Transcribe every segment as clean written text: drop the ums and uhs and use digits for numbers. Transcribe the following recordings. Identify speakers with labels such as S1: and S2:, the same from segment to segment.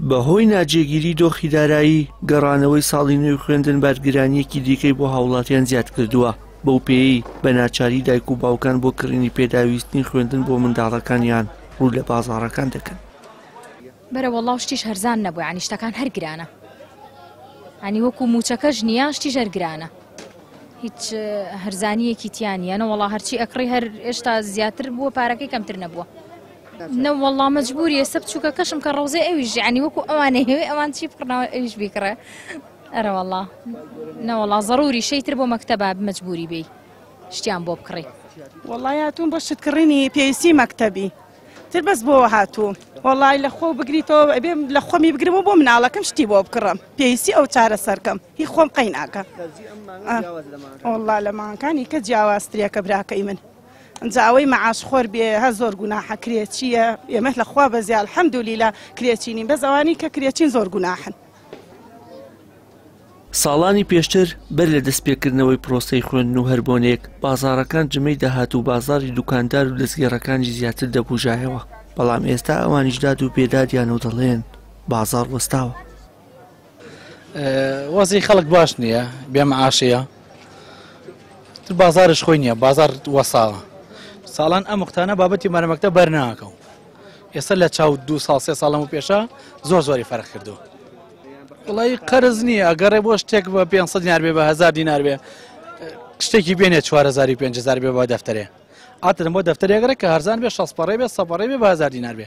S1: بەهۆی ناجێگیری دۆخی دارایی گەڕانەوەی ساڵی نوێی خوێندن بەرگرانیەکی دیکەی بۆ هاوڵاتیان زیاد کردووە. بەو پێی بە ناچاری دایک و باوکان بۆ کڕینی پێداویستنی خوێندن بۆ منداڵەکانیان ڕوو لە بازاڕەکان دەکەن.
S2: بەرە وەڵاو شتیش هەرزان نەبووە، ینی شتەکان هەر گرانە، ینی وەکو موچەکەش نییە، شتیش هەر گرانە، هیچ هەرزانیەکی تیانە. وەڵا هەرچی ئەکڕی هەر ئێشتا زیاتر بووە، پارەکەی کەمتر نەبووە. نە وەڵا مەجبوری ئێستا بچووکە کەشم کە ڕۆزێ ئەویش، ینی وەکو ئەوانەی هەوێ ئەوان چی بکڕنەوە ئەویش بیکڕێ. ئەرە وەڵا نەوەڵا ضەروری شەیتر بۆ مەکتەبە مەجبوری بێ شتیان بۆ بکڕی.
S3: وەڵای هاتوون بۆ شتکڕینی پێویستی مەکتەبی تر بەس بۆ هاتووم. وەڵای لە خۆ بگریتەوە ئەبێ لە خۆمی بگرمەوە بۆ مناڵەکەم شتی بۆ بکڕم، پێویستی ئەو چارە سەرکەم، هی خۆم قەی ناکەم. وەڵا لە مانگەکانی کە جیاوازترە کە براکەی من ئەوەی مەعاش خۆر بێ هەر زۆر گوناحە کرێچیە. ئێمە لە خوا بەزیە الحەمدولیلا کرێچینین، بەس ئەوانی کە کرێچین زۆر گوناحن.
S1: ساڵانی پێشتر بەر لە دەستپێکردنەوەی پرۆسەی خوێندن و هەربۆنێک بازاڕەکان جمەی داهات و بازاری دوکاندار و دەستگێڕەکانی زیاتر دەبوژایەوە، بەڵام ئێستا ئەوانیش داد و پێدادیان و دەڵێن بازار وەستاوە.
S4: وەزی خەڵک باش نییە، بێمەعاشەیە، تر بازارش خۆی نییە، بازار وەساوە. ساڵان ئەم وەختانە بابەتی مەرەمەکتە بەرناکەم. ئێستا لە چاو 2 ساڵ 3 ساڵەم و پێشە زۆری فەرق کردو. وڵی قەرز نییە، ئەگەڕێ بۆ شتێک بە 500 دینار بێ، بە 1000 دینار بێ، شتێکی بێنێت 4000 5000 بێ بە دەفتەرێ. ئاترم بۆ دەفتەرێگەڕێک کە هەرزان بێ 600 پەڕێ بێ 100 پەڕێ بێ بە 1000 دینار بێ،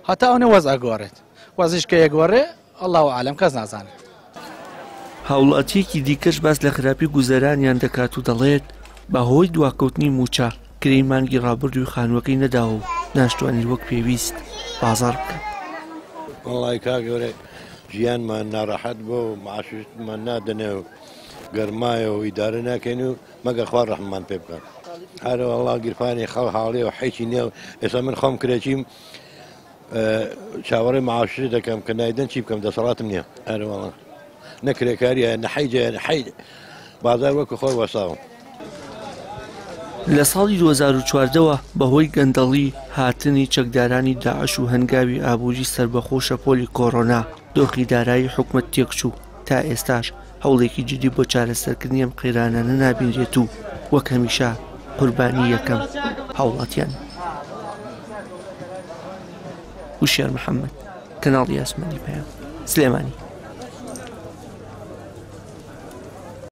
S4: هەتا ئەوە وەز ئەگۆڕێت. وەزیش کە یەگۆڕێ ئەڵڵاهو عالەم کەس نازانێت.
S1: هاوڵاتیەکی دیکەش باس لە خراپی گوزەرانیان دەکات و دەڵێت بەهۆی دواکەوتنی موچە کرێی مانگی ڕابردووی خانووەکەی نەداوە و ناشتوانانی وەک پێویست بازار بکەن.
S5: وەڵی کاگەورە ژیانمان ناڕەحەت بۆ و معاشمان نادەنێ و گەرمایە و ئیدارە ناکەین و مەگە خوا ڕەحممان پێ بکەن. هەرە وەڵا گیرفانی خەڵ حاڵێ و حیچی نییە و ئێستا من خۆم کرێکیم چاوەڕێی معاشی دەکەم کە نایدەن چی بکەم، دەسەڵاتم نییە. هەرە وەڵا نەکرێکاریە نەحەیجە نەحەید بازار وەکو خۆی وەساوم.
S1: لە ساڵی 2014ەوە بەهۆی گەندەڵی هاتنی چەکدارانی داعش و هەنگاوی ئابووری سربەخۆشە پۆلی کۆڕۆنا دۆخی دارایی حکومەت تێکچوو. تا ئێستاش هەوڵێکی جدی بۆ چارەسەرکردنی ئەم قەیرانانە نابینرێت و وەک هەمیشە قوربانی یەکەم هاوڵاتیان. وشێر محەممەد، کەناڵی ئاسمانی پەیام، سلێمانی.